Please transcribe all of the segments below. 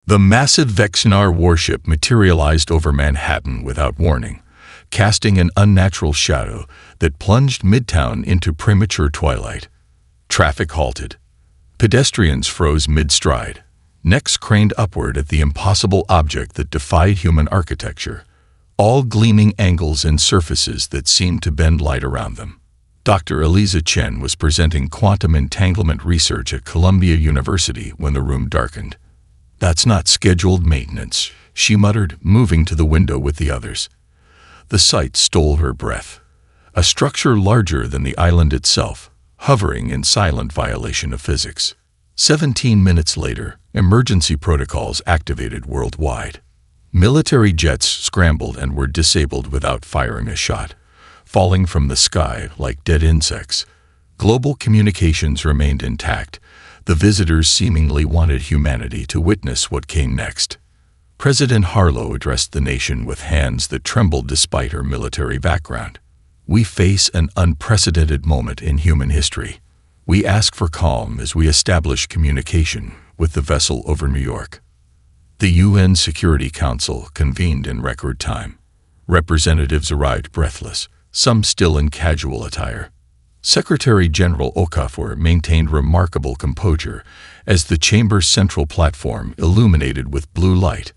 The massive Vexnar warship materialized over Manhattan without warning, casting an unnatural shadow that plunged Midtown into premature twilight. Traffic halted. Pedestrians froze mid-stride, necks craned upward at the impossible object that defied human architecture, all gleaming angles and surfaces that seemed to bend light around them. Dr. Eliza Chen was presenting quantum entanglement research at Columbia University when the room darkened. "That's not scheduled maintenance," she muttered, moving to the window with the others. The sight stole her breath. A structure larger than the island itself, hovering in silent violation of physics. 17 minutes later, emergency protocols activated worldwide. Military jets scrambled and were disabled without firing a shot, falling from the sky like dead insects. Global communications remained intact. The visitors seemingly wanted humanity to witness what came next. President Harlow addressed the nation with hands that trembled despite her military background. "We face an unprecedented moment in human history. We ask for calm as we establish communication with the vessel over New York." The UN Security Council convened in record time. Representatives arrived breathless, some still in casual attire. Secretary General Okafor maintained remarkable composure as the chamber's central platform illuminated with blue light.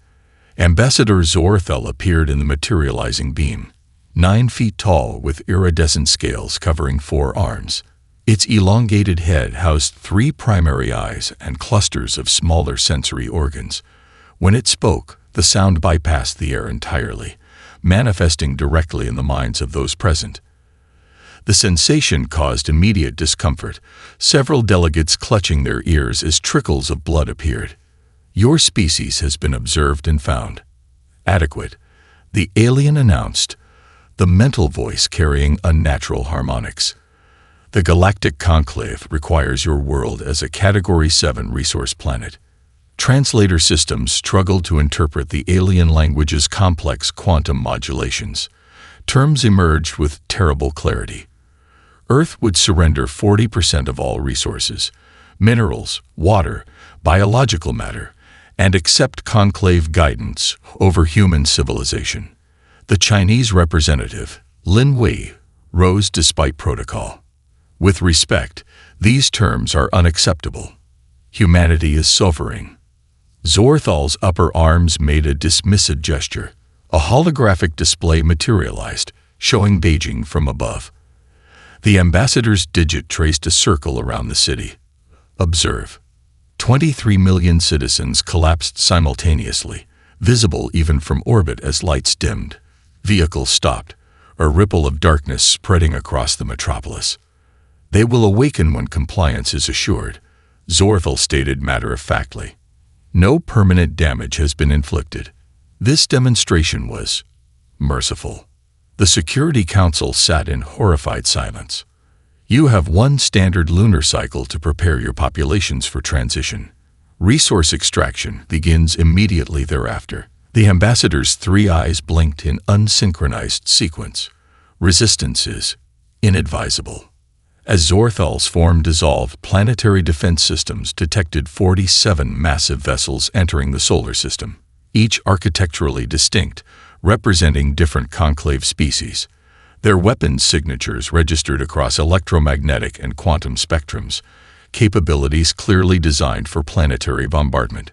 Ambassador Zorthel appeared in the materializing beam, 9 feet tall with iridescent scales covering 4 arms. Its elongated head housed 3 primary eyes and clusters of smaller sensory organs. When it spoke, the sound bypassed the air entirely, manifesting directly in the minds of those present. The sensation caused immediate discomfort, several delegates clutching their ears as trickles of blood appeared. "Your species has been observed and found. Adequate," the alien announced, the mental voice carrying unnatural harmonics. "The Galactic Conclave requires your world as a Category 7 resource planet." Translator systems struggled to interpret the alien language's complex quantum modulations. Terms emerged with terrible clarity. Earth would surrender 40% of all resources, minerals, water, biological matter, and accept conclave guidance over human civilization. The Chinese representative, Lin Wei, rose despite protocol. "With respect, these terms are unacceptable. Humanity is suffering." Zorthal's upper arms made a dismissive gesture. A holographic display materialized, showing Beijing from above. The ambassador's digit traced a circle around the city. "Observe." 23 million citizens collapsed simultaneously, visible even from orbit as lights dimmed. Vehicles stopped, a ripple of darkness spreading across the metropolis. "They will awaken when compliance is assured," Zorthal stated matter-of-factly. "No permanent damage has been inflicted." This demonstration was merciful. The Security Council sat in horrified silence. "You have 1 standard lunar cycle to prepare your populations for transition. Resource extraction begins immediately thereafter." The ambassador's 3 eyes blinked in unsynchronized sequence. "Resistance is inadvisable." As Zorthal's form dissolved, planetary defense systems detected 47 massive vessels entering the solar system, each architecturally distinct, representing different conclave species. Their weapons signatures registered across electromagnetic and quantum spectrums, capabilities clearly designed for planetary bombardment.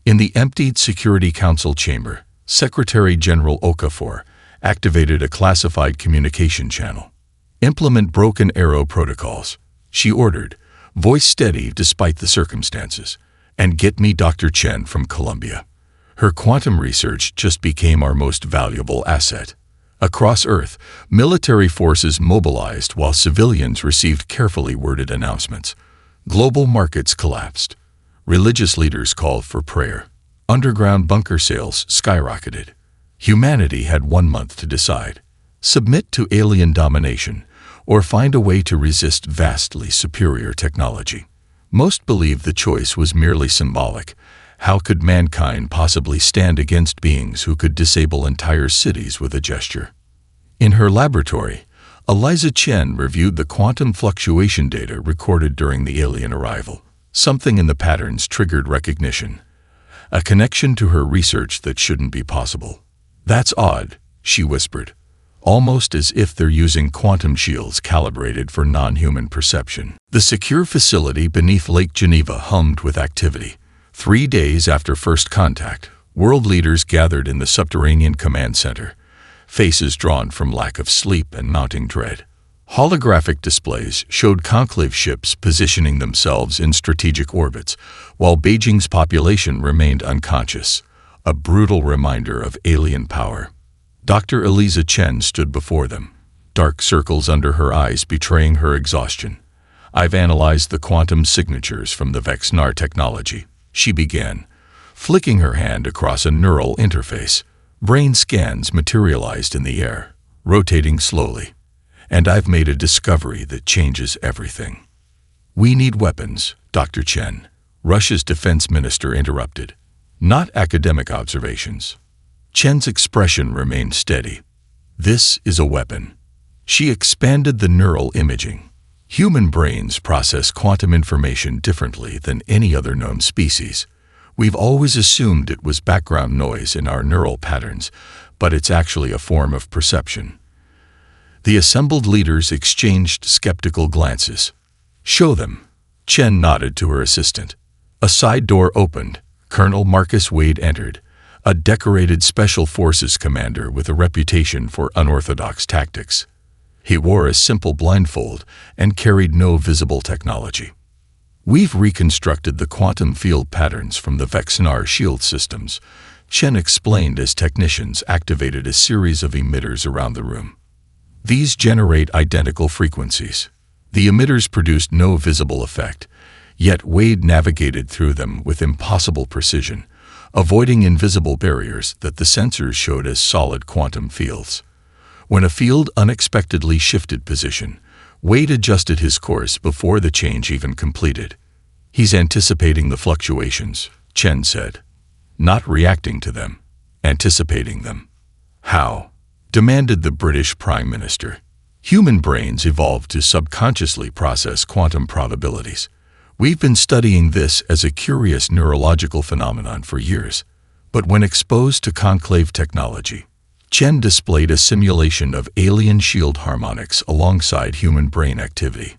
In the emptied Security Council chamber, Secretary General Okafor activated a classified communication channel. "Implement Broken Arrow protocols," she ordered, voice steady despite the circumstances, "and get me Dr. Chen from Columbia. Her quantum research just became our most valuable asset." Across Earth, military forces mobilized while civilians received carefully worded announcements. Global markets collapsed. Religious leaders called for prayer. Underground bunker sales skyrocketed. Humanity had 1 month to decide: submit to alien domination or find a way to resist vastly superior technology. Most believed the choice was merely symbolic. How could mankind possibly stand against beings who could disable entire cities with a gesture? In her laboratory, Eliza Chen reviewed the quantum fluctuation data recorded during the alien arrival. Something in the patterns triggered recognition. a connection to her research that shouldn't be possible. "That's odd," she whispered, almost as if they're using quantum shields calibrated for non-human perception. The secure facility beneath Lake Geneva hummed with activity. 3 days after first contact, world leaders gathered in the subterranean command center, faces drawn from lack of sleep and mounting dread. Holographic displays showed conclave ships positioning themselves in strategic orbits, while Beijing's population remained unconscious, a brutal reminder of alien power. Dr. Eliza Chen stood before them, dark circles under her eyes betraying her exhaustion. "I've analyzed the quantum signatures from the Vexnar technology," she began, flicking her hand across a neural interface. Brain scans materialized in the air, rotating slowly. "And I've made a discovery that changes everything." "We need weapons, Dr. Chen," Russia's defense minister interrupted. "Not academic observations." Chen's expression remained steady. "This is a weapon." She expanded the neural imaging. "Human brains process quantum information differently than any other known species. We've always assumed it was background noise in our neural patterns, but it's actually a form of perception." The assembled leaders exchanged skeptical glances. "Show them." Chen nodded to her assistant. A side door opened. Colonel Marcus Wade entered, a decorated Special Forces commander with a reputation for unorthodox tactics. He wore a simple blindfold and carried no visible technology. "We've reconstructed the quantum field patterns from the Vexnar shield systems," Chen explained as technicians activated a series of emitters around the room. "These generate identical frequencies." The emitters produced no visible effect, yet Wade navigated through them with impossible precision, avoiding invisible barriers that the sensors showed as solid quantum fields. When a field unexpectedly shifted position, Wade adjusted his course before the change even completed. "He's anticipating the fluctuations," Chen said. "Not reacting to them, anticipating them." "How?" demanded the British Prime Minister. "Human brains evolved to subconsciously process quantum probabilities. We've been studying this as a curious neurological phenomenon for years, but when exposed to conclave technology," Chen displayed a simulation of alien shield harmonics alongside human brain activity.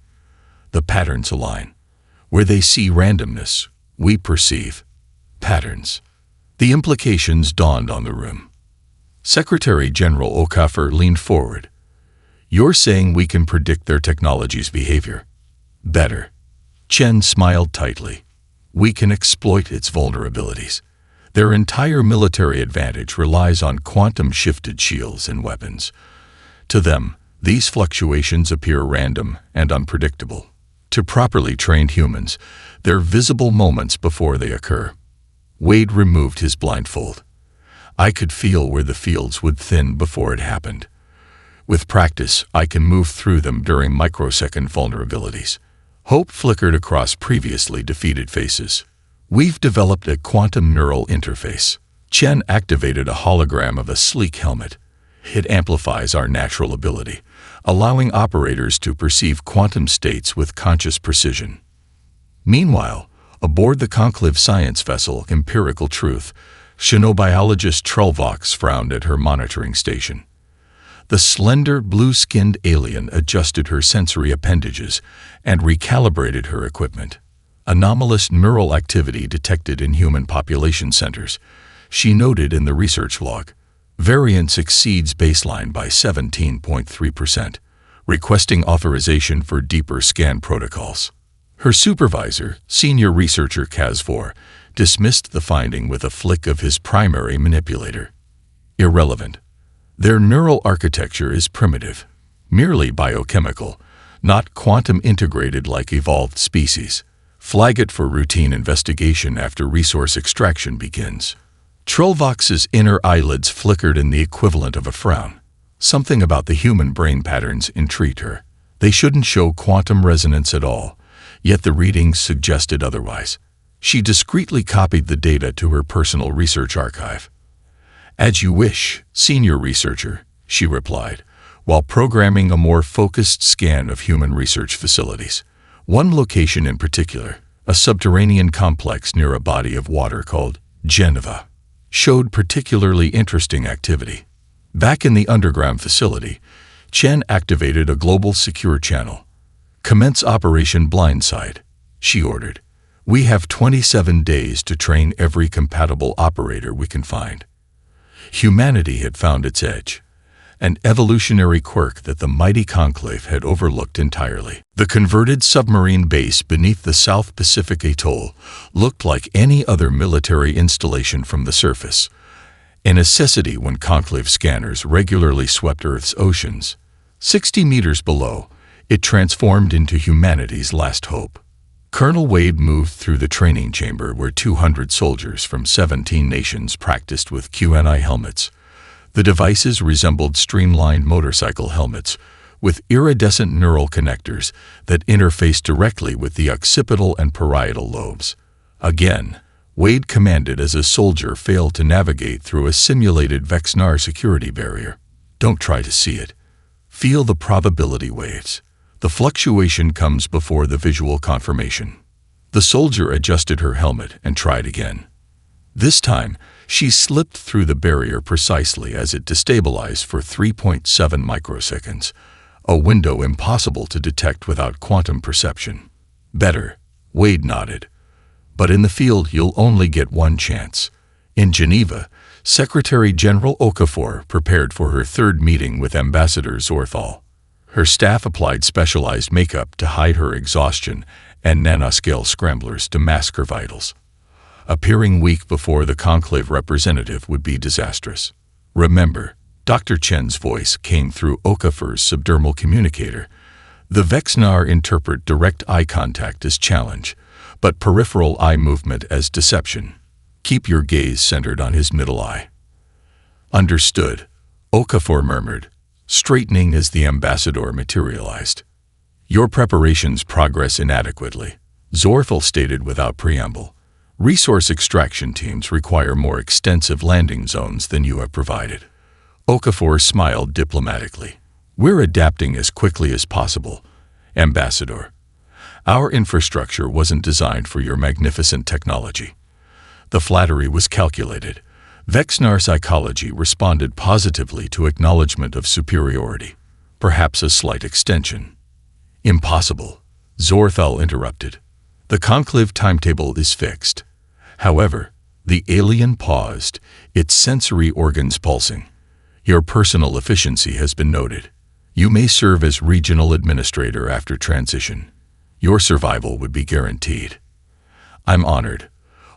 "The patterns align. Where they see randomness, we perceive patterns." The implications dawned on the room. Secretary General Okafor leaned forward. "You're saying we can predict their technology's behavior?" "Better." Chen smiled tightly. "We can exploit its vulnerabilities. Their entire military advantage relies on quantum-shifted shields and weapons. To them, these fluctuations appear random and unpredictable. To properly trained humans, they're visible moments before they occur." Wade removed his blindfold. "I could feel where the fields would thin before it happened. With practice, I can move through them during microsecond vulnerabilities." Hope flickered across previously defeated faces. "We've developed a quantum neural interface." Chen activated a hologram of a sleek helmet. "It amplifies our natural ability, allowing operators to perceive quantum states with conscious precision." Meanwhile, aboard the conclave science vessel Empirical Truth, xenobiologist Trulvox frowned at her monitoring station. The slender, blue-skinned alien adjusted her sensory appendages and recalibrated her equipment. Anomalous neural activity detected in human population centers, she noted in the research log. Variance exceeds baseline by 17.3%, requesting authorization for deeper scan protocols. Her supervisor, senior researcher Kazvor, dismissed the finding with a flick of his primary manipulator. "Irrelevant. Their neural architecture is primitive, merely biochemical, not quantum integrated like evolved species. Flag it for routine investigation after resource extraction begins." Trulvox's inner eyelids flickered in the equivalent of a frown. Something about the human brain patterns intrigued her. They shouldn't show quantum resonance at all, yet the readings suggested otherwise. She discreetly copied the data to her personal research archive. "As you wish, senior researcher," she replied, while programming a more focused scan of human research facilities. One location in particular, a subterranean complex near a body of water called Geneva, showed particularly interesting activity. Back in the underground facility, Chen activated a global secure channel. "Commence Operation Blindside," she ordered. "We have 27 days to train every compatible operator we can find." Humanity had found its edge, an evolutionary quirk that the mighty Conclave had overlooked entirely. The converted submarine base beneath the South Pacific atoll looked like any other military installation from the surface, a necessity when Conclave scanners regularly swept Earth's oceans. 60 meters below, it transformed into humanity's last hope. Colonel Wade moved through the training chamber where 200 soldiers from 17 nations practiced with QNI helmets. The devices resembled streamlined motorcycle helmets with iridescent neural connectors that interfaced directly with the occipital and parietal lobes. Again, Wade commanded as a soldier failed to navigate through a simulated Vexnar security barrier. "Don't try to see it. Feel the probability waves. The fluctuation comes before the visual confirmation." The soldier adjusted her helmet and tried again. This time, she slipped through the barrier precisely as it destabilized for 3.7 microseconds, a window impossible to detect without quantum perception. "Better," Wade nodded. "But in the field, you'll only get one chance." In Geneva, Secretary General Okafor prepared for her third meeting with Ambassador Zorthal. Her staff applied specialized makeup to hide her exhaustion and nanoscale scramblers to mask her vitals. Appearing weak before the Conclave representative would be disastrous. "Remember," Dr. Chen's voice came through Okafor's subdermal communicator. "The Vexnar interpret direct eye contact as challenge, but peripheral eye movement as deception. Keep your gaze centered on his middle eye." "Understood," Okafor murmured, straightening as the ambassador materialized. "Your preparations progress inadequately," Zorthal stated without preamble. "Resource extraction teams require more extensive landing zones than you have provided." Okafor smiled diplomatically. "We're adapting as quickly as possible, Ambassador. Our infrastructure wasn't designed for your magnificent technology." The flattery was calculated. Vexnar psychology responded positively to acknowledgement of superiority, perhaps a slight extension. "Impossible," Zorthal interrupted. "The Conclave timetable is fixed." However, the alien paused, its sensory organs pulsing. "Your personal efficiency has been noted. You may serve as regional administrator after transition. Your survival would be guaranteed." "I'm honored."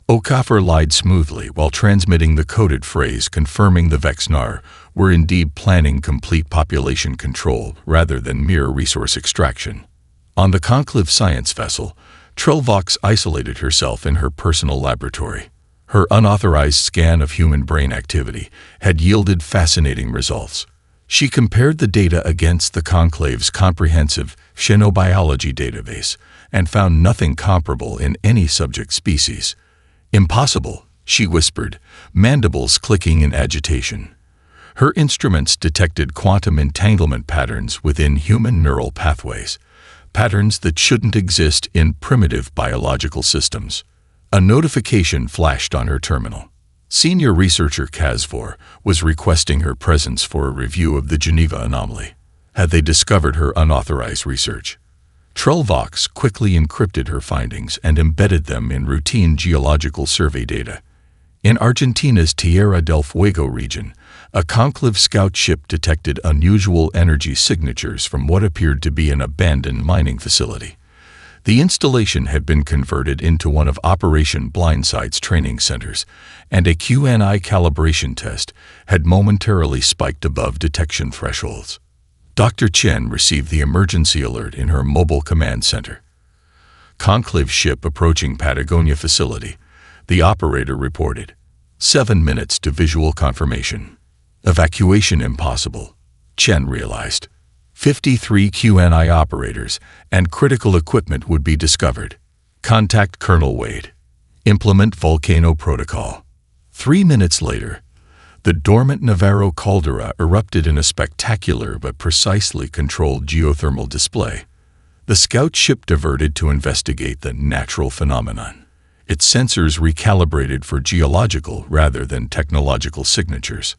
Okafor lied smoothly while transmitting the coded phrase confirming the Vexnar were indeed planning complete population control rather than mere resource extraction. On the Conclave science vessel, Trelvox isolated herself in her personal laboratory. Her unauthorized scan of human brain activity had yielded fascinating results. She compared the data against the Conclave's comprehensive xenobiology database and found nothing comparable in any subject species. "Impossible," she whispered, mandibles clicking in agitation. Her instruments detected quantum entanglement patterns within human neural pathways, patterns that shouldn't exist in primitive biological systems. A notification flashed on her terminal. Senior researcher Kazvor was requesting her presence for a review of the Geneva anomaly. Had they discovered her unauthorized research? Trelvox quickly encrypted her findings and embedded them in routine geological survey data. In Argentina's Tierra del Fuego region, a Conclave scout ship detected unusual energy signatures from what appeared to be an abandoned mining facility. The installation had been converted into one of Operation Blindside's training centers, and a QNI calibration test had momentarily spiked above detection thresholds. Dr. Chen received the emergency alert in her mobile command center. "Conclave ship approaching Patagonia facility," the operator reported. 7 minutes to visual confirmation. "Evacuation impossible," Chen realized. 53 QNI operators and critical equipment would be discovered. "Contact Colonel Wade. Implement volcano protocol." 3 minutes later, the dormant Navarro caldera erupted in a spectacular but precisely controlled geothermal display. The scout ship diverted to investigate the natural phenomenon. its sensors recalibrated for geological rather than technological signatures.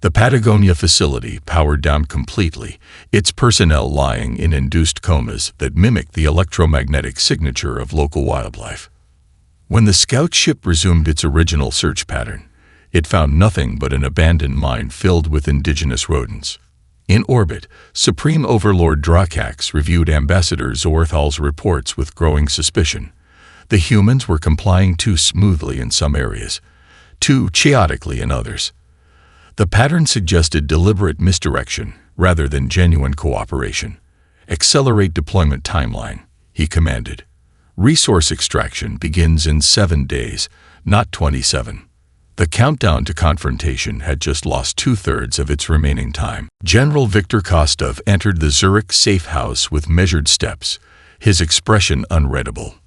The Patagonia facility powered down completely, its personnel lying in induced comas that mimicked the electromagnetic signature of local wildlife. When the scout ship resumed its original search pattern, it found nothing but an abandoned mine filled with indigenous rodents. In orbit, Supreme Overlord Drakax reviewed Ambassador Zorthal's reports with growing suspicion. The humans were complying too smoothly in some areas, too chaotically in others. The pattern suggested deliberate misdirection rather than genuine cooperation. "Accelerate deployment timeline," he commanded. "Resource extraction begins in 7 days, not 27. The countdown to confrontation had just lost 2/3 of its remaining time. General Viktor Kostov entered the Zurich safe house with measured steps, his expression unreadable.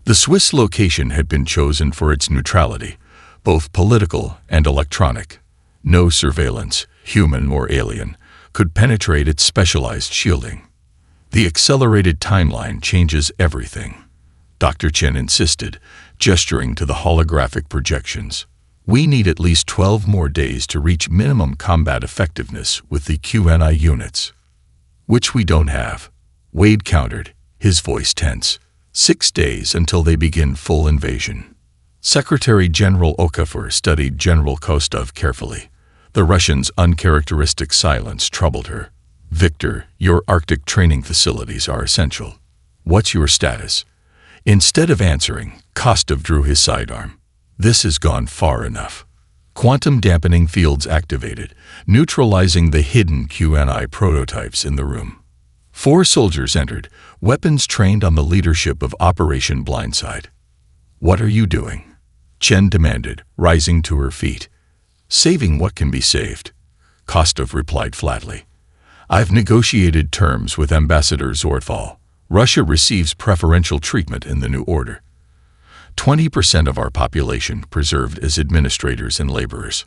The Swiss location had been chosen for its neutrality, both political and electronic. No surveillance, human or alien, could penetrate its specialized shielding. "The accelerated timeline changes everything," Dr. Chen insisted, gesturing to the holographic projections. "We need at least 12 more days to reach minimum combat effectiveness with the QNI units." "Which we don't have," Wade countered, his voice tense. 6 days until they begin full invasion." Secretary General Okafor studied General Kostov carefully. The Russian's uncharacteristic silence troubled her. "Victor, your Arctic training facilities are essential. What's your status?" Instead of answering, Kostov drew his sidearm. "This has gone far enough." Quantum dampening fields activated, neutralizing the hidden QNI prototypes in the room. 4 soldiers entered, weapons trained on the leadership of Operation Blindside. "What are you doing?" Chen demanded, rising to her feet. "Saving what can be saved," Kostov replied flatly. "I've negotiated terms with Ambassador Zorthal. Russia receives preferential treatment in the new order. 20% of our population preserved as administrators and laborers."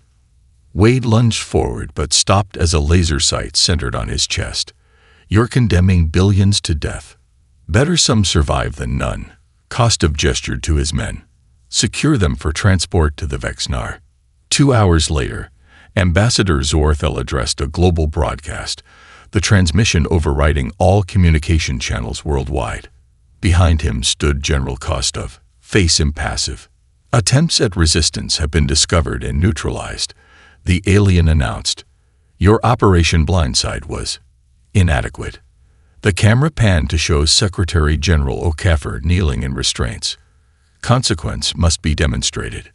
Wade lunged forward but stopped as a laser sight centered on his chest. "You're condemning billions to death. Better some survive than none." Kostov gestured to his men. "Secure them for transport to the Vexnar." 2 hours later, Ambassador Zorthal addressed a global broadcast, the transmission overriding all communication channels worldwide. Behind him stood General Kostov, face impassive. "Attempts at resistance have been discovered and neutralized," the alien announced. "Your Operation Blindside was inadequate." The camera panned to show Secretary General Okafor kneeling in restraints. "Consequence must be demonstrated."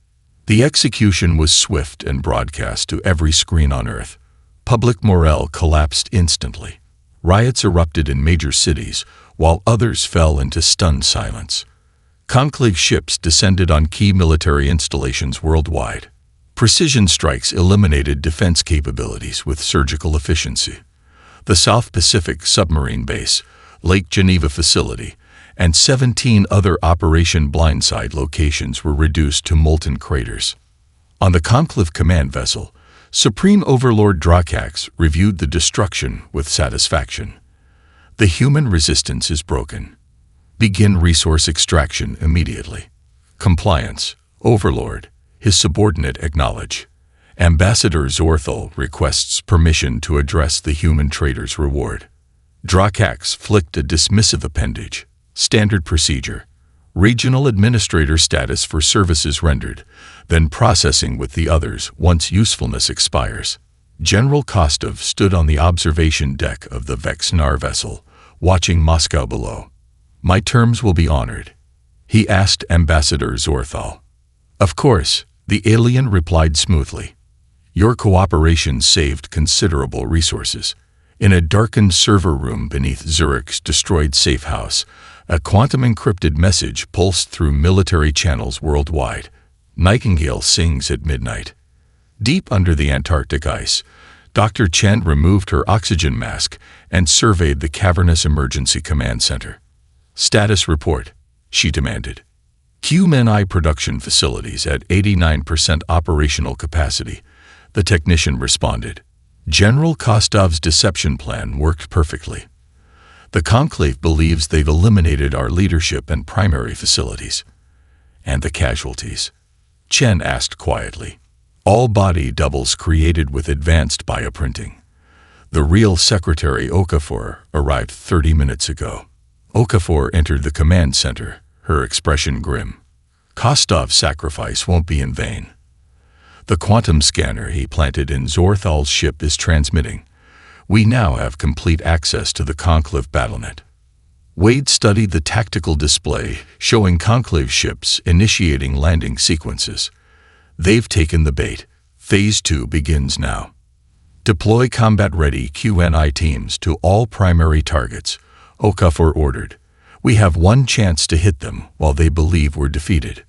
The execution was swift and broadcast to every screen on Earth. Public morale collapsed instantly. Riots erupted in major cities, while others fell into stunned silence. Conclave ships descended on key military installations worldwide. Precision strikes eliminated defense capabilities with surgical efficiency. The South Pacific submarine base, Lake Geneva facility, and 17 other Operation Blindside locations were reduced to molten craters. On the Conclave command vessel, Supreme Overlord Drakax reviewed the destruction with satisfaction. "The human resistance is broken. Begin resource extraction immediately." "Compliance, Overlord," his subordinate acknowledged. "Ambassador Zorthal requests permission to address the human trader's reward." Drakax flicked a dismissive appendage. "Standard procedure. Regional administrator status for services rendered, then processing with the others once usefulness expires." General Kostov stood on the observation deck of the Vexnar vessel, watching Moscow below. "My terms will be honored," he asked Ambassador Zorthal. "Of course," the alien replied smoothly. "Your cooperation saved considerable resources." In a darkened server room beneath Zurich's destroyed safe house, a quantum-encrypted message pulsed through military channels worldwide. "Nightingale sings at midnight." Deep under the Antarctic ice, Dr. Chen removed her oxygen mask and surveyed the cavernous emergency command center. "Status report," she demanded. "QMNI production facilities at 89% operational capacity," the technician responded. General Kostov's deception plan worked perfectly. "The Conclave believes they've eliminated our leadership and primary facilities." And the casualties? Chen asked quietly. All body doubles created with advanced bioprinting. The real Secretary Okafor arrived 30 minutes ago. Okafor entered the command center, her expression grim. Kostov's sacrifice won't be in vain. The quantum scanner he planted in Zorthal's ship is transmitting. We now have complete access to the Conclave battlenet. Wade studied the tactical display showing Conclave ships initiating landing sequences. They've taken the bait. Phase 2 begins now. Deploy combat-ready QNI teams to all primary targets, Okafor ordered. We have one chance to hit them while they believe we're defeated.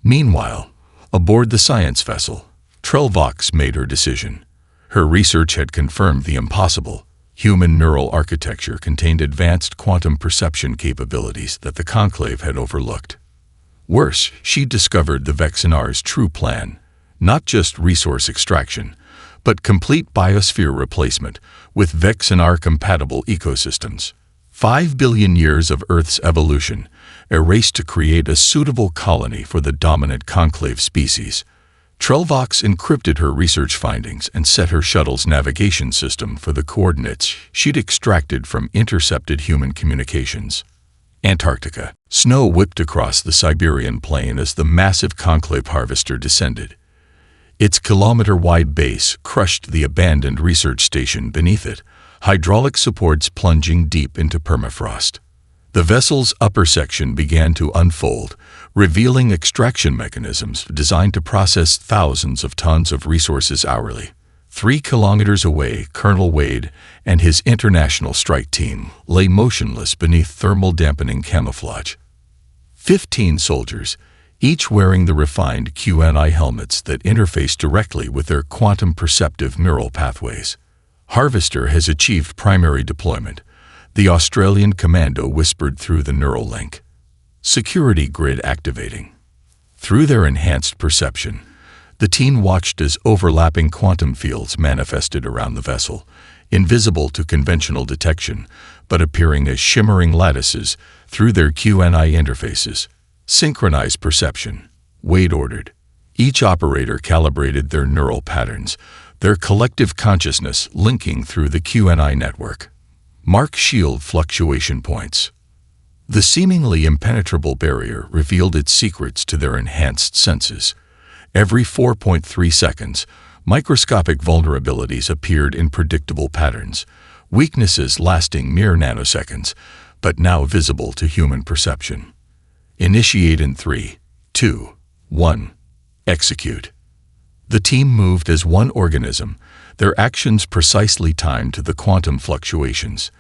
Meanwhile, aboard the science vessel, Trelvox made her decision. Her research had confirmed the impossible. Human neural architecture contained advanced quantum perception capabilities that the Conclave had overlooked. Worse, she discovered the Vexinar's true plan, not just resource extraction, but complete biosphere replacement with Vexinar-compatible ecosystems. 5 billion years of Earth's evolution erased to create a suitable colony for the dominant Conclave species. Trelvox encrypted her research findings and set her shuttle's navigation system for the coordinates she'd extracted from intercepted human communications. Antarctica. Snow whipped across the Siberian plain as the massive Conclave harvester descended. Its kilometer-wide base crushed the abandoned research station beneath it, hydraulic supports plunging deep into permafrost. The vessel's upper section began to unfold, revealing extraction mechanisms designed to process thousands of tons of resources hourly. 3 kilometers away, Colonel Wade and his international strike team lay motionless beneath thermal-dampening camouflage. 15 soldiers, each wearing the refined QNI helmets that interface directly with their quantum-perceptive neural pathways. Harvester has achieved primary deployment, the Australian commando whispered through the neural link. Security grid activating. Through their enhanced perception, the team watched as overlapping quantum fields manifested around the vessel, invisible to conventional detection, but appearing as shimmering lattices through their QNI interfaces. Synchronize perception, Wade ordered. Each operator calibrated their neural patterns, their collective consciousness linking through the QNI network. Mark shield fluctuation points. The seemingly impenetrable barrier revealed its secrets to their enhanced senses. Every 4.3 seconds, microscopic vulnerabilities appeared in predictable patterns, weaknesses lasting mere nanoseconds, but now visible to human perception. Initiate in 3, 2, 1. Execute. The team moved as one organism, their actions precisely timed to the quantum fluctuations.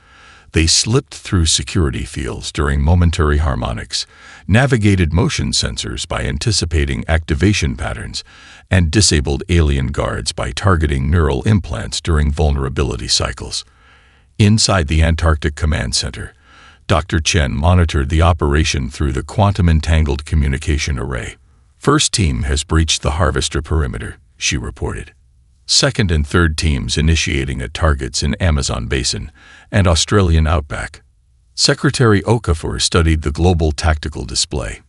They slipped through security fields during momentary harmonics, navigated motion sensors by anticipating activation patterns, and disabled alien guards by targeting neural implants during vulnerability cycles. Inside the Antarctic Command Center, Dr. Chen monitored the operation through the quantum-entangled communication array. First team has breached the harvester perimeter, she reported. Second and third teams initiating at targets in Amazon Basin and Australian Outback. Secretary Okafor studied the global tactical display.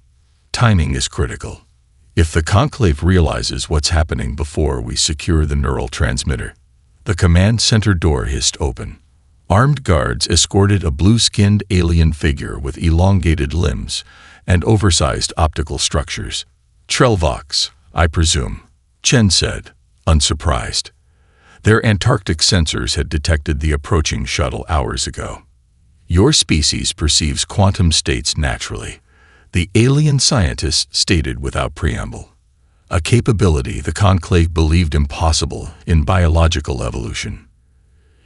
Timing is critical. If the Conclave realizes what's happening before we secure the neural transmitter. The command center door hissed open. Armed guards escorted a blue-skinned alien figure with elongated limbs and oversized optical structures. Trelvox, I presume, Chen said, unsurprised. Their Antarctic sensors had detected the approaching shuttle hours ago. Your species perceives quantum states naturally, the alien scientist stated without preamble. A capability the Conclave believed impossible in biological evolution.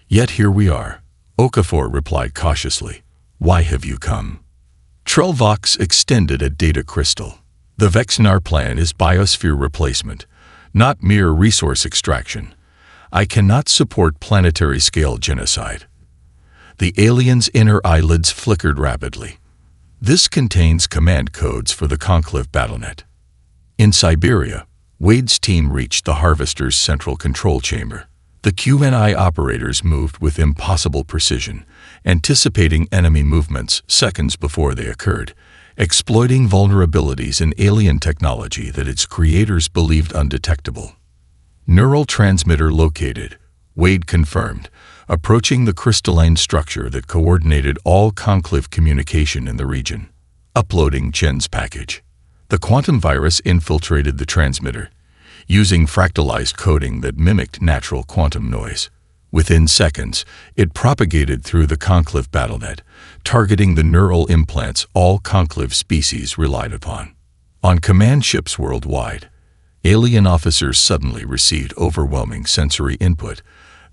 Yet here we are, Okafor replied cautiously. Why have you come? Trelvox extended a data crystal. The Vexinar plan is biosphere replacement, not mere resource extraction. I cannot support planetary-scale genocide. The alien's inner eyelids flickered rapidly. This contains command codes for the Conclave battlenet. In Siberia, Wade's team reached the Harvester's central control chamber. The QNI operators moved with impossible precision, anticipating enemy movements seconds before they occurred, exploiting vulnerabilities in alien technology that its creators believed undetectable. Neural transmitter located, Wade confirmed, approaching the crystalline structure that coordinated all conclave communication in the region. Uploading Chen's package. The quantum virus infiltrated the transmitter, using fractalized coding that mimicked natural quantum noise. Within seconds, it propagated through the conclave battlenet, targeting the neural implants all conclave species relied upon. On command ships worldwide, alien officers suddenly received overwhelming sensory input,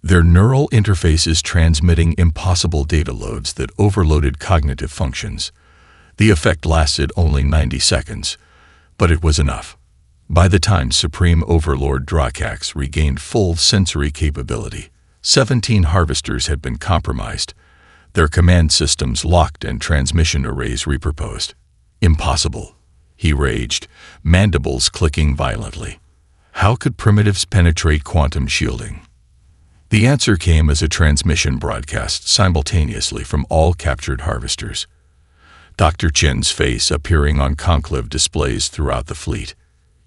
their neural interfaces transmitting impossible data loads that overloaded cognitive functions. The effect lasted only 90 seconds, but it was enough. By the time Supreme Overlord Drakax regained full sensory capability, 17 harvesters had been compromised, their command systems locked and transmission arrays reproposed. Impossible, he raged, mandibles clicking violently. How could primitives penetrate quantum shielding? The answer came as a transmission broadcast simultaneously from all captured harvesters. Dr. Chen's face appearing on conclave displays throughout the fleet.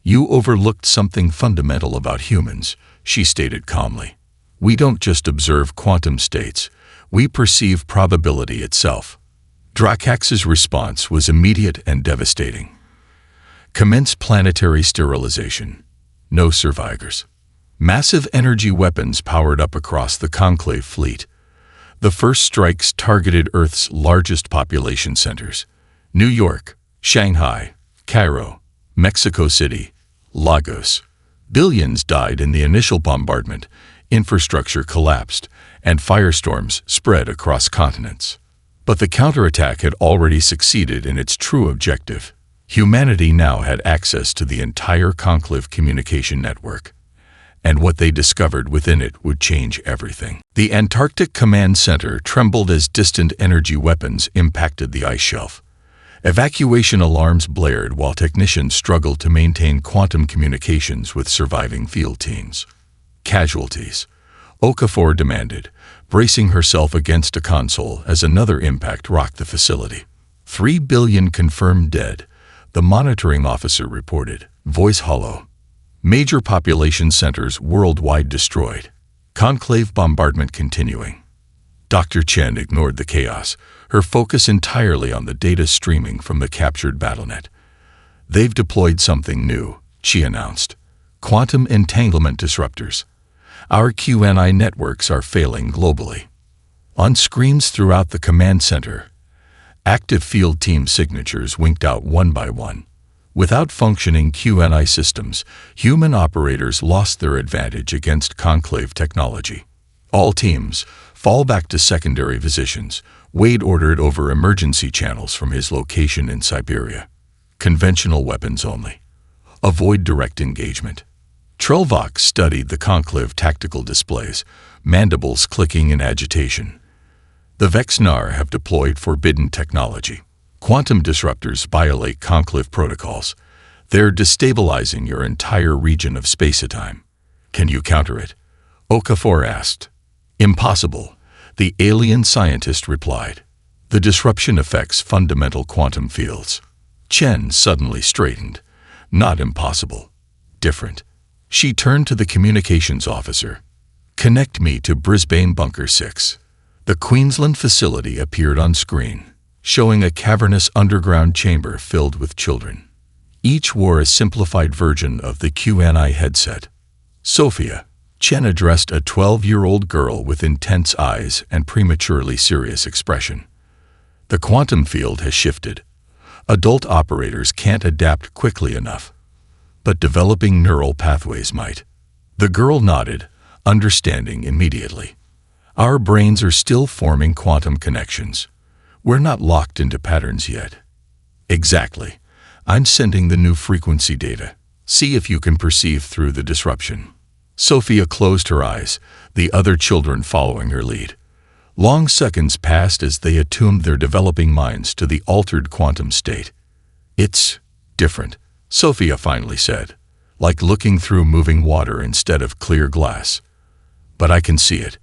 You overlooked something fundamental about humans, she stated calmly. We don't just observe quantum states, we perceive probability itself. Drakax's response was immediate and devastating. Commence planetary sterilization. No survivors. Massive energy weapons powered up across the conclave fleet. The first strikes targeted Earth's largest population centers: New York, Shanghai, Cairo, Mexico City, Lagos. Billions died in the initial bombardment, infrastructure collapsed, and firestorms spread across continents. But the counterattack had already succeeded in its true objective. Humanity now had access to the entire conclave communication network, and what they discovered within it would change everything. The Antarctic Command Center trembled as distant energy weapons impacted the ice shelf. Evacuation alarms blared while technicians struggled to maintain quantum communications with surviving field teams. Casualties, Okafor demanded, bracing herself against a console as another impact rocked the facility. 3 billion confirmed dead, the monitoring officer reported, voice hollow. Major population centers worldwide destroyed. Conclave bombardment continuing. Dr. Chen ignored the chaos, her focus entirely on the data streaming from the captured battlenet. They've deployed something new, she announced. Quantum entanglement disruptors. Our QNI networks are failing globally. On screens throughout the command center, active field team signatures winked out one by one. Without functioning QNI systems, human operators lost their advantage against conclave technology. All teams, fall back to secondary positions, Wade ordered over emergency channels from his location in Siberia. Conventional weapons only. Avoid direct engagement. Trelvok studied the conclave tactical displays, mandibles clicking in agitation. The Vexnar have deployed forbidden technology. Quantum disruptors violate conclave protocols. They're destabilizing your entire region of space-time. Can you counter it? Okafor asked. Impossible, the alien scientist replied. The disruption affects fundamental quantum fields. Chen suddenly straightened. Not impossible. Different. She turned to the communications officer. Connect me to Brisbane Bunker 6. The Queensland facility appeared on screen, showing a cavernous underground chamber filled with children. Each wore a simplified version of the QNI headset. Sophia, Chen addressed a 12-year-old girl with intense eyes and prematurely serious expression. The quantum field has shifted. Adult operators can't adapt quickly enough, but developing neural pathways might. The girl nodded, understanding immediately. Our brains are still forming quantum connections. We're not locked into patterns yet. Exactly. I'm sending the new frequency data. See if you can perceive through the disruption. Sophia closed her eyes, the other children following her lead. Long seconds passed as they attuned their developing minds to the altered quantum state. It's different, Sophia finally said, like looking through moving water instead of clear glass. But I can see it.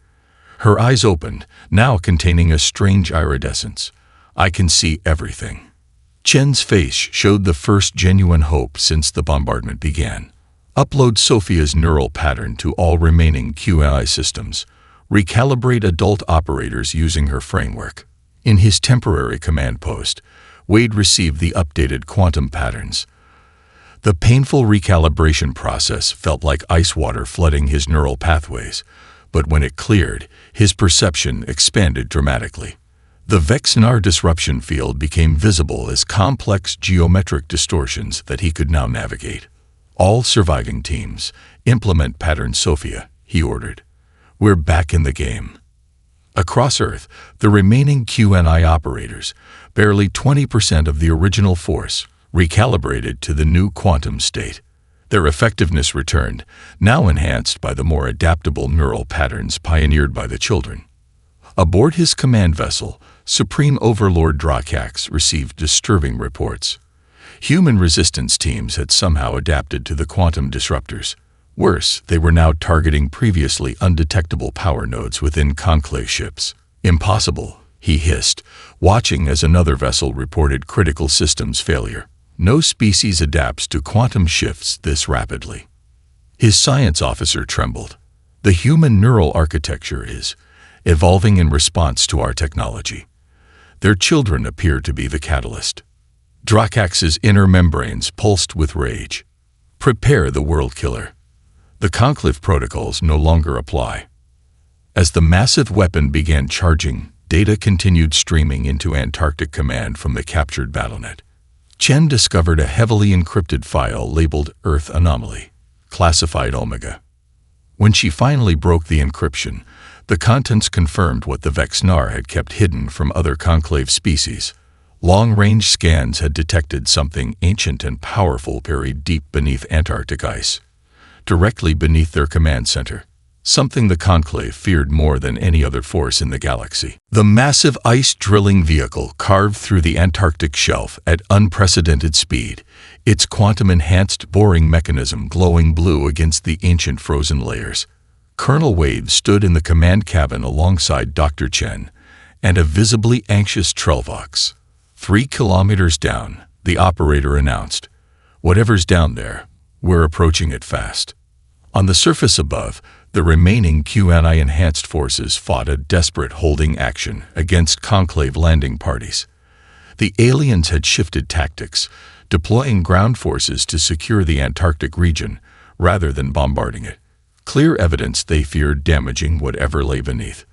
Her eyes opened, now containing a strange iridescence. I can see everything. Chen's face showed the first genuine hope since the bombardment began. Upload Sophia's neural pattern to all remaining QAI systems. Recalibrate adult operators using her framework. In his temporary command post, Wade received the updated quantum patterns. The painful recalibration process felt like ice water flooding his neural pathways, but when it cleared, his perception expanded dramatically. The Vexnar disruption field became visible as complex geometric distortions that he could now navigate. All surviving teams, implement pattern Sophia, he ordered. We're back in the game. Across Earth, the remaining QNI operators, barely 20% of the original force, recalibrated to the new quantum state. Their effectiveness returned, now enhanced by the more adaptable neural patterns pioneered by the children. Aboard his command vessel, Supreme Overlord Drakax received disturbing reports. Human resistance teams had somehow adapted to the quantum disruptors. Worse, they were now targeting previously undetectable power nodes within Conclave ships. Impossible, he hissed, watching as another vessel reported critical systems failure. No species adapts to quantum shifts this rapidly. His science officer trembled. The human neural architecture is evolving in response to our technology. Their children appear to be the catalyst. Drakax's inner membranes pulsed with rage. Prepare the world killer. The Conclave protocols no longer apply. As the massive weapon began charging, data continued streaming into Antarctic Command from the captured battlenet. Chen discovered a heavily encrypted file labeled Earth Anomaly, classified Omega. When she finally broke the encryption, the contents confirmed what the Vexnar had kept hidden from other Conclave species. Long-range scans had detected something ancient and powerful buried deep beneath Antarctic ice, directly beneath their command center, something the Conclave feared more than any other force in the galaxy. The massive ice-drilling vehicle carved through the Antarctic shelf at unprecedented speed, its quantum-enhanced boring mechanism glowing blue against the ancient frozen layers. Colonel Wade stood in the command cabin alongside Dr. Chen and a visibly anxious Trelvox. 3 kilometers down, the operator announced, "Whatever's down there, we're approaching it fast." On the surface above, the remaining QNI-enhanced forces fought a desperate holding action against Conclave landing parties. The aliens had shifted tactics, deploying ground forces to secure the Antarctic region rather than bombarding it. Clear evidence they feared damaging whatever lay beneath.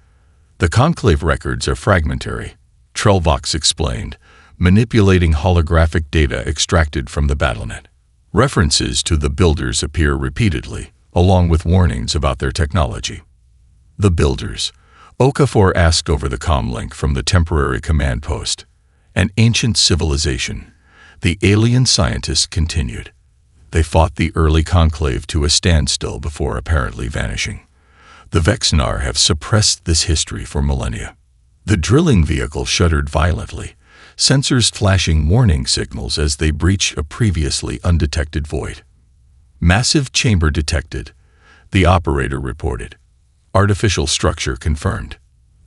The Conclave records are fragmentary, Trelvox explained, manipulating holographic data extracted from the battlenet. References to the builders appear repeatedly, along with warnings about their technology. The builders, Okafor asked over the comlink from the temporary command post. An ancient civilization, the alien scientists continued. They fought the early Conclave to a standstill before apparently vanishing. The Vexnar have suppressed this history for millennia. The drilling vehicle shuddered violently, sensors flashing warning signals as they breached a previously undetected void. Massive chamber detected, the operator reported. Artificial structure confirmed.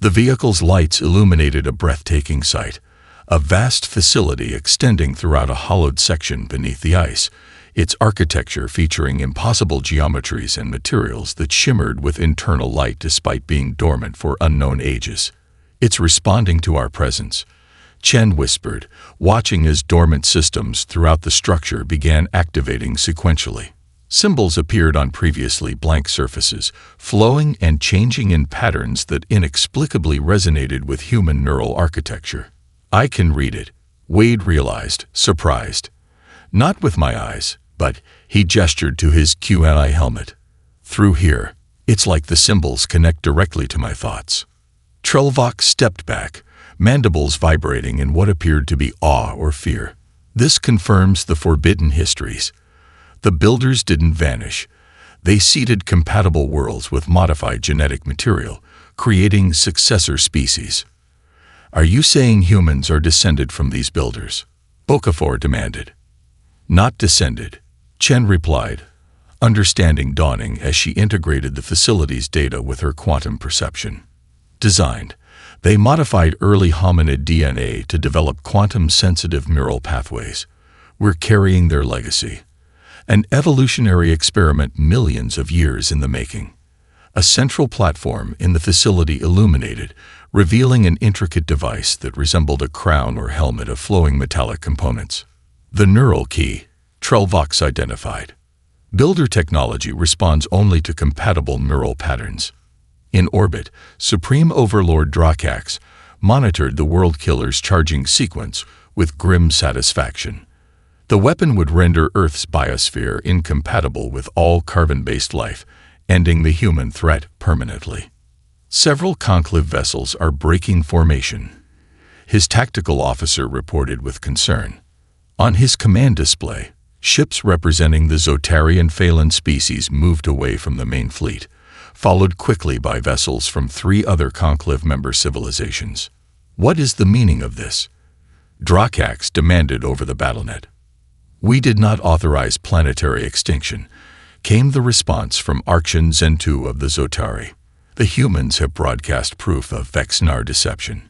The vehicle's lights illuminated a breathtaking sight, a vast facility extending throughout a hollowed section beneath the ice, its architecture featuring impossible geometries and materials that shimmered with internal light despite being dormant for unknown ages. "It's responding to our presence," Chen whispered, watching as dormant systems throughout the structure began activating sequentially. Symbols appeared on previously blank surfaces, flowing and changing in patterns that inexplicably resonated with human neural architecture. "I can read it," Wade realized, surprised. "Not with my eyes, but," he gestured to his QNI helmet. "Through here, it's like the symbols connect directly to my thoughts." Trelvox stepped back, mandibles vibrating in what appeared to be awe or fear. "This confirms the forbidden histories. The builders didn't vanish. They seeded compatible worlds with modified genetic material, creating successor species." "Are you saying humans are descended from these builders?" Okafor demanded. "Not descended," Chen replied, understanding dawning as she integrated the facility's data with her quantum perception. "Designed. They modified early hominid DNA to develop quantum-sensitive neural pathways. We're carrying their legacy. An evolutionary experiment millions of years in the making. A central platform in the facility illuminated, revealing an intricate device that resembled a crown or helmet of flowing metallic components. The neural key, Trellvox identified. Builder technology responds only to compatible neural patterns. In orbit, Supreme Overlord Drakax monitored the World Killer's charging sequence with grim satisfaction. The weapon would render Earth's biosphere incompatible with all carbon-based life, ending the human threat permanently. Several conclave vessels are breaking formation. His tactical officer reported with concern. On his command display, ships representing the Zotari and Phelan species moved away from the main fleet, followed quickly by vessels from 3 other conclave member civilizations. What is the meaning of this? Drakax demanded over the BattleNet. We did not authorize planetary extinction, came the response from Arkshan Zentu of the Zotari. The humans have broadcast proof of Vexnar deception.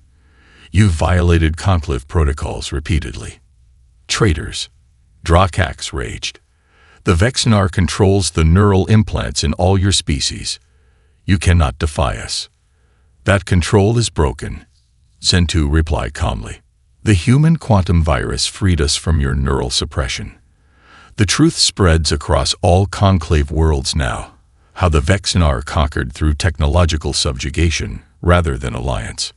You violated conclave protocols repeatedly. Traitors. Drakax raged. The Vexnar controls the neural implants in all your species. You cannot defy us. That control is broken. Zentu replied calmly. The human quantum virus freed us from your neural suppression. The truth spreads across all conclave worlds now, how the Vexnar conquered through technological subjugation rather than alliance.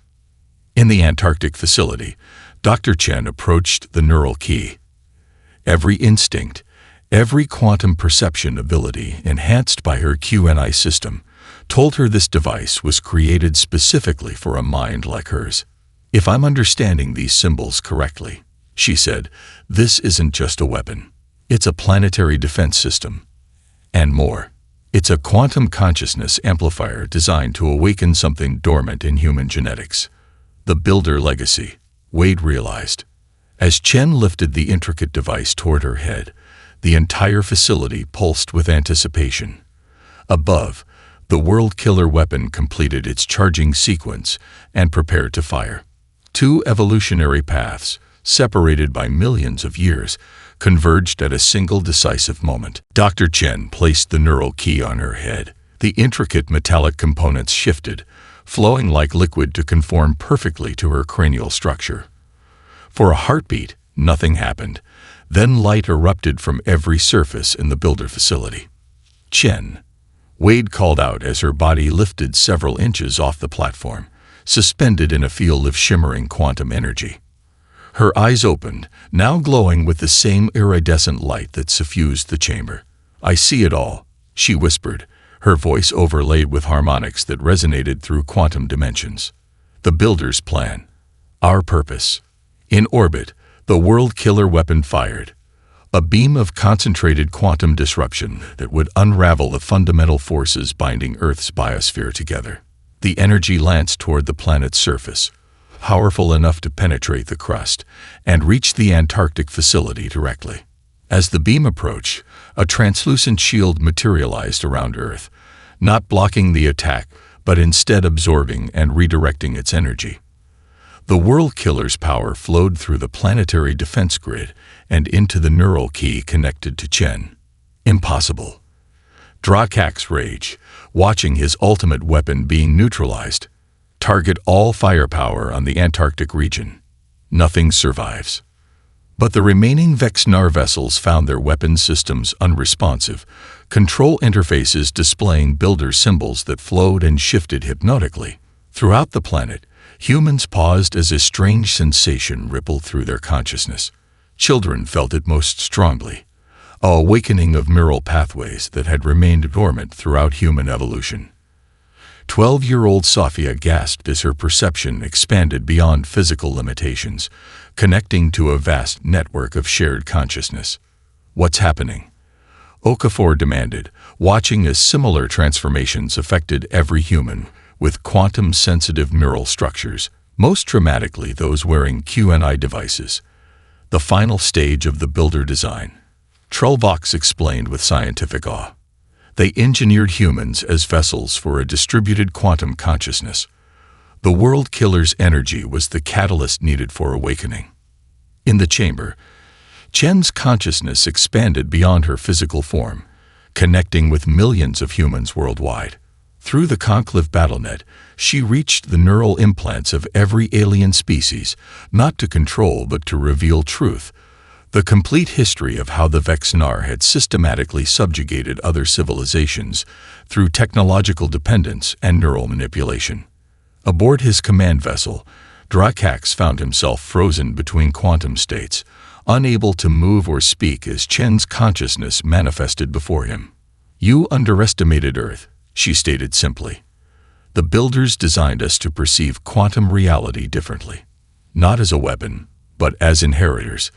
In the Antarctic facility, Dr. Chen approached the neural key. Every instinct, every quantum perception ability enhanced by her QNI system told her this device was created specifically for a mind like hers. If I'm understanding these symbols correctly, she said, this isn't just a weapon. It's a planetary defense system. And more. It's a quantum consciousness amplifier designed to awaken something dormant in human genetics. The Builder legacy, Wade realized. As Chen lifted the intricate device toward her head, the entire facility pulsed with anticipation. Above, the World Killer weapon completed its charging sequence and prepared to fire. 2 evolutionary paths, separated by millions of years, converged at a single decisive moment. Dr. Chen placed the neural key on her head. The intricate metallic components shifted, flowing like liquid to conform perfectly to her cranial structure. For a heartbeat, nothing happened. Then light erupted from every surface in the Builder facility. Chen. Wade called out as her body lifted several inches off the platform, suspended in a field of shimmering quantum energy. Her eyes opened, now glowing with the same iridescent light that suffused the chamber. I see it all, she whispered, her voice overlaid with harmonics that resonated through quantum dimensions. The Builder's plan. Our purpose. In orbit, the World Killer weapon fired. A beam of concentrated quantum disruption that would unravel the fundamental forces binding Earth's biosphere together. The energy lanced toward the planet's surface, powerful enough to penetrate the crust and reach the Antarctic facility directly. As the beam approached, a translucent shield materialized around Earth, not blocking the attack, but instead absorbing and redirecting its energy. The World Killer's power flowed through the planetary defense grid and into the neural key connected to Chen. Impossible. Drakax rage, watching his ultimate weapon being neutralized. Target all firepower on the Antarctic region. Nothing survives. But the remaining Vexnar vessels found their weapon systems unresponsive, control interfaces displaying Builder symbols that flowed and shifted hypnotically. Throughout the planet, humans paused as a strange sensation rippled through their consciousness. Children felt it most strongly, a awakening of neural pathways that had remained dormant throughout human evolution. 12-year-old Sophia gasped as her perception expanded beyond physical limitations, connecting to a vast network of shared consciousness. What's happening? Okafor demanded, watching as similar transformations affected every human with quantum-sensitive neural structures, most dramatically those wearing QNI devices. The final stage of the Builder design. Trellvox explained with scientific awe. They engineered humans as vessels for a distributed quantum consciousness. The World Killer's energy was the catalyst needed for awakening. In the chamber, Chen's consciousness expanded beyond her physical form, connecting with millions of humans worldwide. Through the conclave battlenet, she reached the neural implants of every alien species, not to control but to reveal truth, the complete history of how the Vexnar had systematically subjugated other civilizations through technological dependence and neural manipulation. Aboard his command vessel, Drakax found himself frozen between quantum states, unable to move or speak as Chen's consciousness manifested before him. "You underestimated Earth," she stated simply. "The Builders designed us to perceive quantum reality differently, not as a weapon, but as inheritors,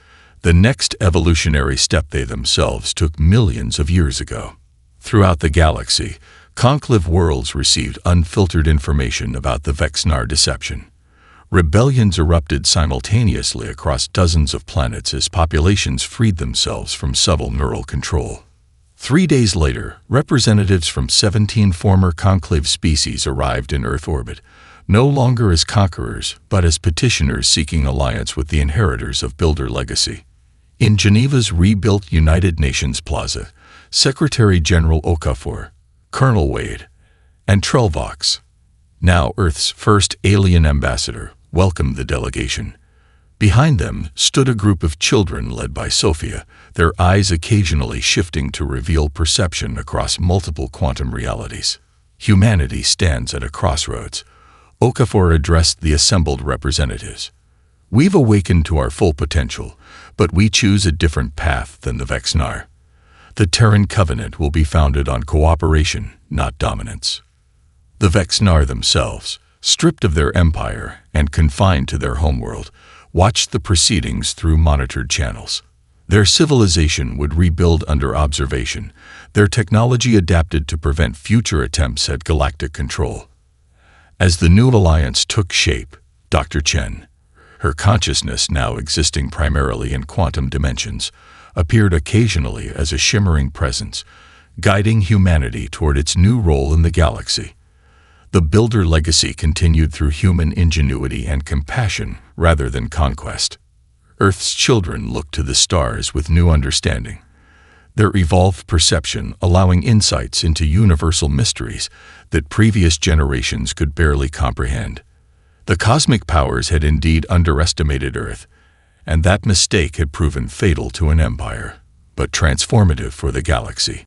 the next evolutionary step they themselves took millions of years ago." Throughout the galaxy, conclave worlds received unfiltered information about the Vexnar deception. Rebellions erupted simultaneously across dozens of planets as populations freed themselves from subtle neural control. 3 days later, representatives from 17 former conclave species arrived in Earth orbit, no longer as conquerors, but as petitioners seeking alliance with the inheritors of Builder legacy. In Geneva's rebuilt United Nations Plaza, Secretary General Okafor, Colonel Wade, and Trelvox, now Earth's first alien ambassador, welcomed the delegation. Behind them stood a group of children led by Sophia, their eyes occasionally shifting to reveal perception across multiple quantum realities. "Humanity stands at a crossroads," Okafor addressed the assembled representatives. "We've awakened to our full potential, but we choose a different path than the Vexnar. The Terran Covenant will be founded on cooperation, not dominance." The Vexnar themselves, stripped of their empire and confined to their homeworld, watched the proceedings through monitored channels. Their civilization would rebuild under observation, their technology adapted to prevent future attempts at galactic control. As the new alliance took shape, Dr. Chen, her consciousness now existing primarily in quantum dimensions, appeared occasionally as a shimmering presence, guiding humanity toward its new role in the galaxy. The Builder legacy continued through human ingenuity and compassion rather than conquest. Earth's children looked to the stars with new understanding, their evolved perception allowing insights into universal mysteries that previous generations could barely comprehend. The cosmic powers had indeed underestimated Earth, and that mistake had proven fatal to an empire, but transformative for the galaxy.